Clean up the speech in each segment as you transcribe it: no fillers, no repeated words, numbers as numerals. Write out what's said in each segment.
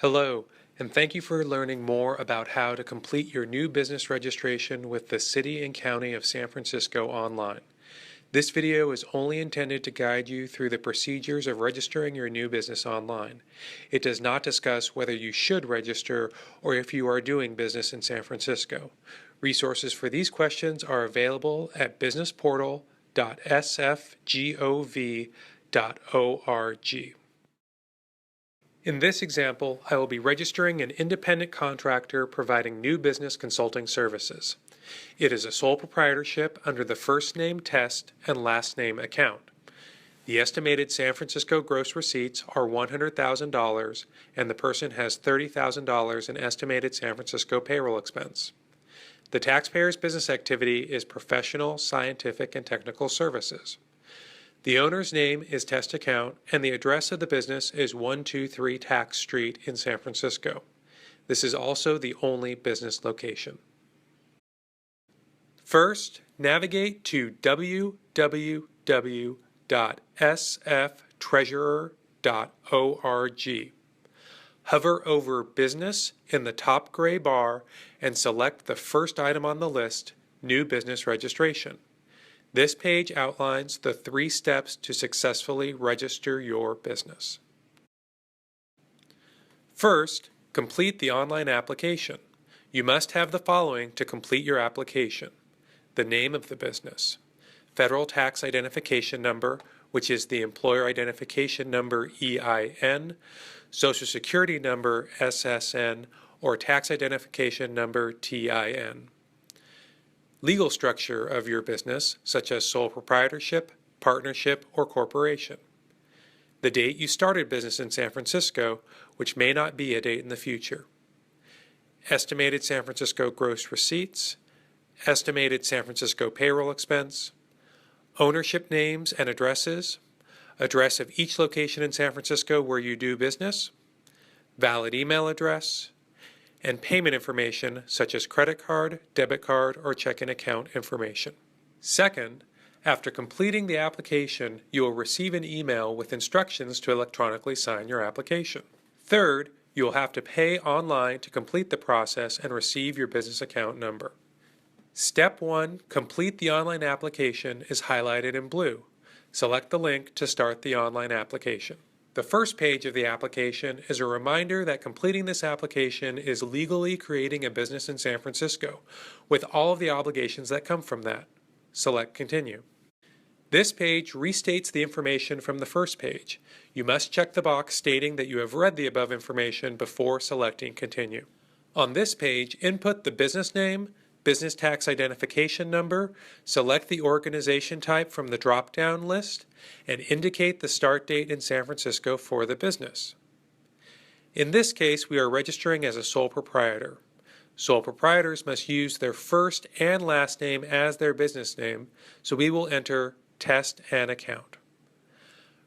Hello, and thank you for learning more about how to complete your new business registration with the City and County of San Francisco online. This video is only intended to guide you through the procedures of registering your new business online. It does not discuss whether you should register or if you are doing business in San Francisco. Resources for these questions are available at businessportal.sfgov.org. In this example, I will be registering an independent contractor providing new business consulting services. It is a sole proprietorship under the first name test and last name account. The estimated San Francisco gross receipts are $100,000 and the person has $30,000 in estimated San Francisco payroll expense. The taxpayer's business activity is professional, scientific, and technical services. The owner's name is Test Account, and the address of the business is 123 Tax Street in San Francisco. This is also the only business location. First, navigate to www.sftreasurer.org. Hover over Business in the top gray bar and select the first item on the list, New Business Registration. This page outlines the 3 steps to successfully register your business. First, complete the online application. You must have the following to complete your application: the name of the business, Federal Tax Identification Number, which is the Employer Identification Number EIN, Social Security Number SSN, or Tax Identification Number TIN. Legal structure of your business, such as sole proprietorship, partnership, or corporation. The date you started business in San Francisco, which may not be a date in the future. Estimated San Francisco gross receipts. Estimated San Francisco payroll expense. Ownership names and addresses. Address of each location in San Francisco where you do business. Valid email address. And payment information such as credit card, debit card, or checking account information. Second, after completing the application, you will receive an email with instructions to electronically sign your application. Third, you will have to pay online to complete the process and receive your business account number. Step 1, complete the online application, is highlighted in blue. Select the link to start the online application. The first page of the application is a reminder that completing this application is legally creating a business in San Francisco, with all of the obligations that come from that. Select Continue. This page restates the information from the first page. You must check the box stating that you have read the above information before selecting Continue. On this page, input the business name, business tax identification number, select the organization type from the drop-down list, and indicate the start date in San Francisco for the business. In this case, we are registering as a sole proprietor. Sole proprietors must use their first and last name as their business name, so we will enter Test and Account.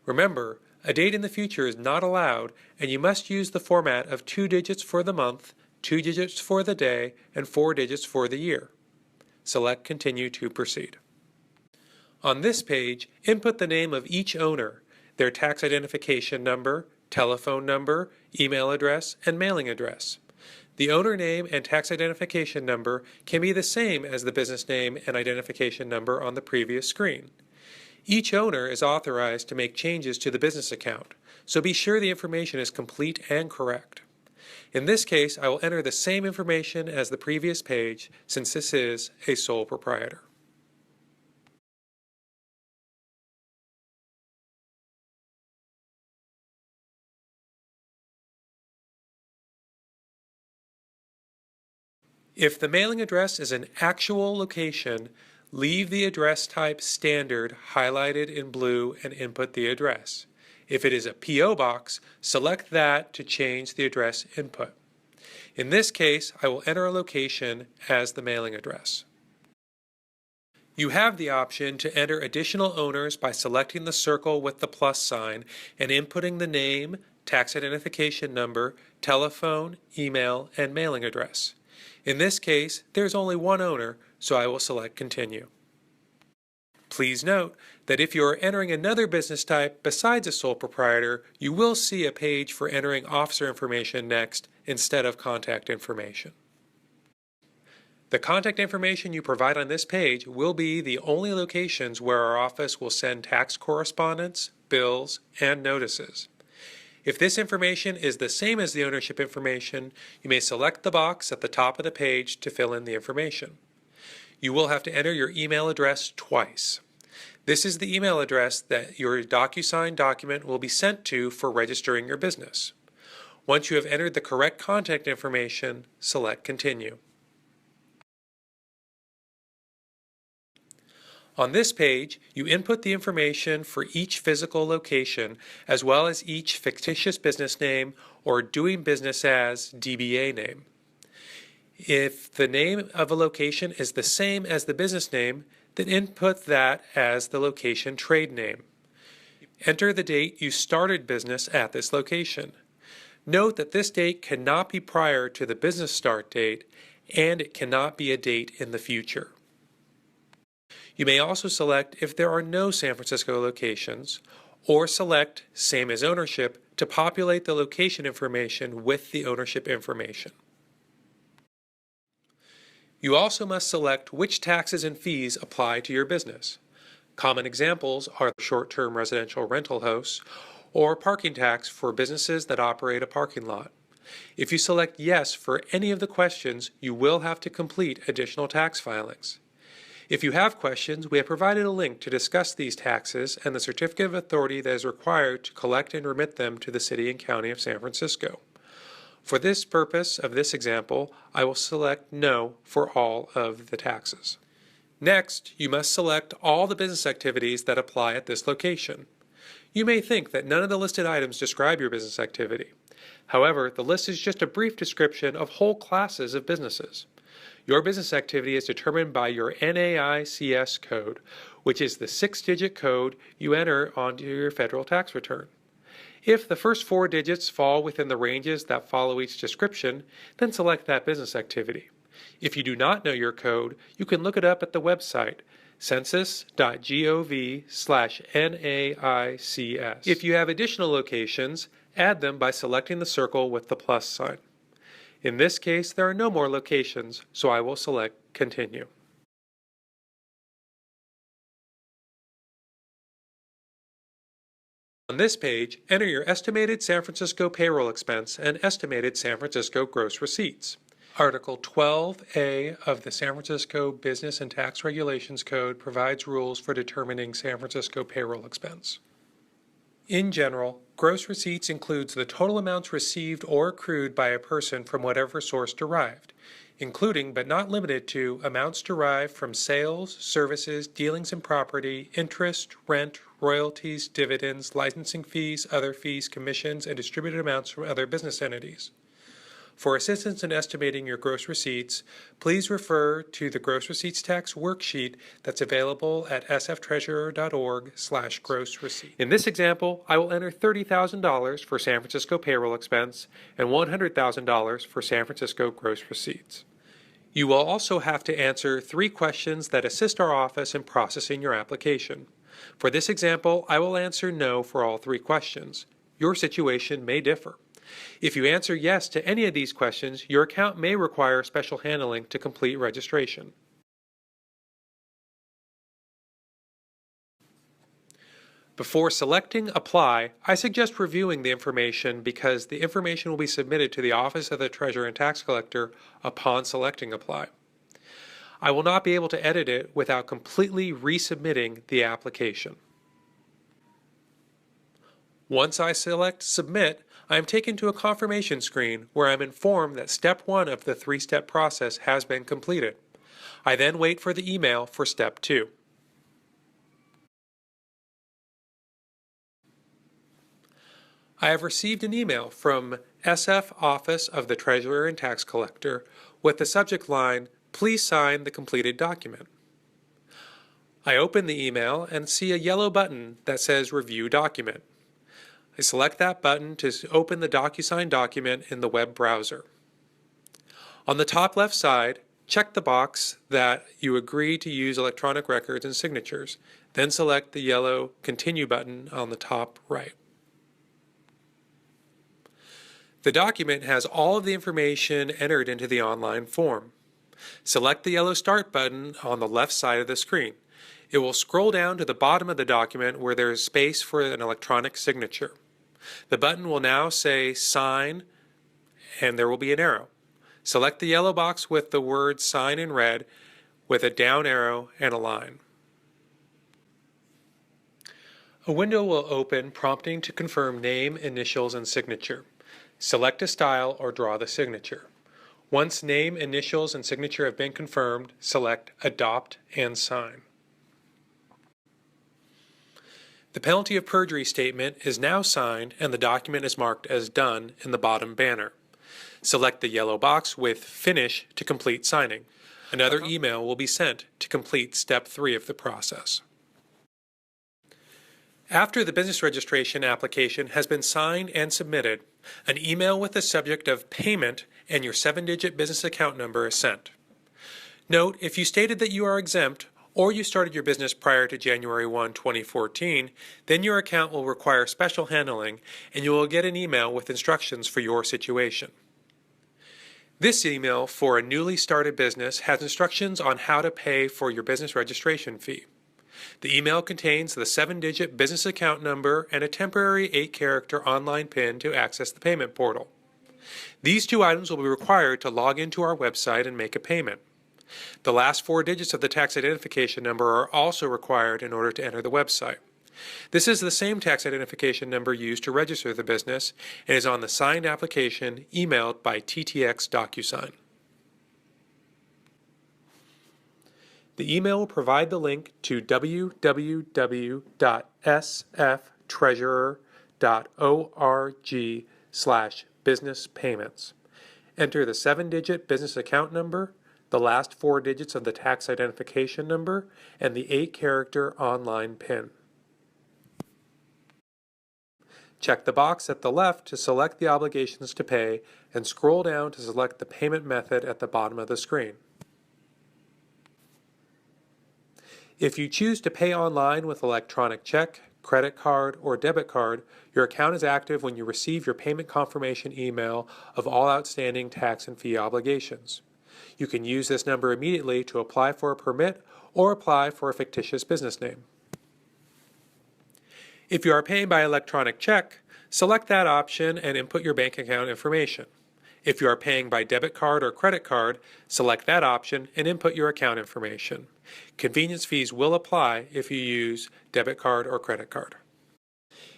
Remember, a date in the future is not allowed, and you must use the format of 2 digits for the month, 2 digits for the day, and 4 digits for the year. Select Continue to proceed. On this page, input the name of each owner, their tax identification number, telephone number, email address, and mailing address. The owner name and tax identification number can be the same as the business name and identification number on the previous screen. Each owner is authorized to make changes to the business account, so be sure the information is complete and correct. In this case, I will enter the same information as the previous page since this is a sole proprietor. If the mailing address is an actual location, leave the address type Standard highlighted in blue and input the address. If it is a P.O. box, select that to change the address input. In this case, I will enter a location as the mailing address. You have the option to enter additional owners by selecting the circle with the plus sign and inputting the name, tax identification number, telephone, email, and mailing address. In this case, there's only one owner, so I will select Continue. Please note that if you are entering another business type besides a sole proprietor, you will see a page for entering officer information next instead of contact information. The contact information you provide on this page will be the only locations where our office will send tax correspondence, bills, and notices. If this information is the same as the ownership information, you may select the box at the top of the page to fill in the information. You will have to enter your email address twice. This is the email address that your DocuSign document will be sent to for registering your business. Once you have entered the correct contact information, select Continue. On this page, you input the information for each physical location as well as each fictitious business name or doing business as DBA name. If the name of a location is the same as the business name, then input that as the location trade name. Enter the date you started business at this location. Note that this date cannot be prior to the business start date, and it cannot be a date in the future. You may also select if there are no San Francisco locations, or select Same as Ownership to populate the location information with the ownership information. You also must select which taxes and fees apply to your business. Common examples are short-term residential rental hosts or parking tax for businesses that operate a parking lot. If you select yes for any of the questions, you will have to complete additional tax filings. If you have questions, we have provided a link to discuss these taxes and the certificate of authority that is required to collect and remit them to the City and County of San Francisco. For this purpose of this example, I will select No for all of the taxes. Next, you must select all the business activities that apply at this location. You may think that none of the listed items describe your business activity. However, the list is just a brief description of whole classes of businesses. Your business activity is determined by your NAICS code, which is the 6-digit code you enter onto your federal tax return. If the first 4 digits fall within the ranges that follow each description, then select that business activity. If you do not know your code, you can look it up at the website census.gov/NAICS. If you have additional locations, add them by selecting the circle with the plus sign. In this case, there are no more locations, so I will select Continue. On this page, enter your estimated San Francisco payroll expense and estimated San Francisco gross receipts. Article 12A of the San Francisco Business and Tax Regulations Code provides rules for determining San Francisco payroll expense. In general, gross receipts includes the total amounts received or accrued by a person from whatever source derived, including but not limited to amounts derived from sales, services, dealings in property, interest, rent, royalties, dividends, licensing fees, other fees, commissions, and distributed amounts from other business entities. For assistance in estimating your gross receipts, please refer to the Gross Receipts Tax Worksheet that's available at sftreasurer.org/gross receipt. In this example, I will enter $30,000 for San Francisco payroll expense and $100,000 for San Francisco gross receipts. You will also have to answer 3 questions that assist our office in processing your application. For this example, I will answer no for all 3 questions. Your situation may differ. If you answer yes to any of these questions, your account may require special handling to complete registration. Before selecting Apply, I suggest reviewing the information because the information will be submitted to the Office of the Treasurer and Tax Collector upon selecting Apply. I will not be able to edit it without completely resubmitting the application. Once I select Submit, I am taken to a confirmation screen where I am informed that Step 1 of the 3-step process has been completed. I then wait for the email for Step 2. I have received an email from SF Office of the Treasurer and Tax Collector with the subject line, "Please sign the completed document." I open the email and see a yellow button that says Review Document. I select that button to open the DocuSign document in the web browser. On the top left side, Check the box that you agree to use electronic records and signatures, then select the yellow Continue button on the top right. The document has all of the information entered into the online form. Select the yellow Start button on the left side of the screen. It will scroll down to the bottom of the document where there is space for an electronic signature. The button will now say Sign, and there will be an arrow. Select the yellow box with the word Sign in red with a down arrow and a line. A window will open prompting to confirm name, initials, and signature. Select a style or draw the signature. Once name, initials, and signature have been confirmed, select Adopt and Sign. The penalty of perjury statement is now signed and the document is marked as done in the bottom banner. Select the yellow box with Finish to complete signing. Another email will be sent to complete step 3 of the process. After the business registration application has been signed and submitted, an email with the subject of Payment and your 7-digit business account number is sent. Note, if you stated that you are exempt or you started your business prior to January 1, 2014, then your account will require special handling and you will get an email with instructions for your situation. This email for a newly started business has instructions on how to pay for your business registration fee. The email contains the 7-digit business account number and a temporary 8-character online PIN to access the payment portal. These 2 items will be required to log into our website and make a payment. The last 4 digits of the tax identification number are also required in order to enter the website. This is the same tax identification number used to register the business and is on the signed application emailed by TTX DocuSign. The email will provide the link to www.sftreasurer.org/businesspayments. Enter the 7-digit business account number, the last 4 digits of the tax identification number, and the 8-character online PIN. Check the box at the left to select the obligations to pay and scroll down to select the payment method at the bottom of the screen. If you choose to pay online with electronic check, credit card, or debit card, your account is active when you receive your payment confirmation email of all outstanding tax and fee obligations. You can use this number immediately to apply for a permit or apply for a fictitious business name. If you are paying by electronic check, select that option and input your bank account information. If you are paying by debit card or credit card, select that option and input your account information. Convenience fees will apply if you use debit card or credit card.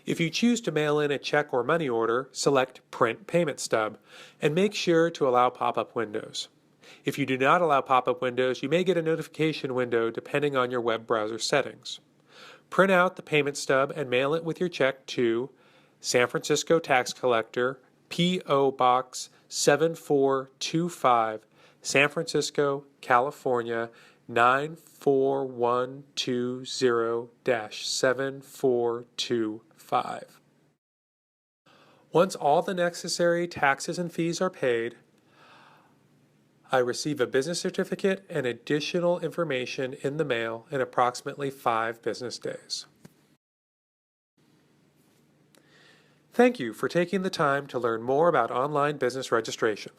If you choose to mail in a check or money order, select Print Payment Stub and make sure to allow pop-up windows. If you do not allow pop-up windows, you may get a notification window depending on your web browser settings. Print out the payment stub and mail it with your check to San Francisco Tax Collector, P.O. Box 7425, San Francisco, California 94120-7425. Once all the necessary taxes and fees are paid, I receive a business certificate and additional information in the mail in approximately 5 business days. Thank you for taking the time to learn more about online business registration.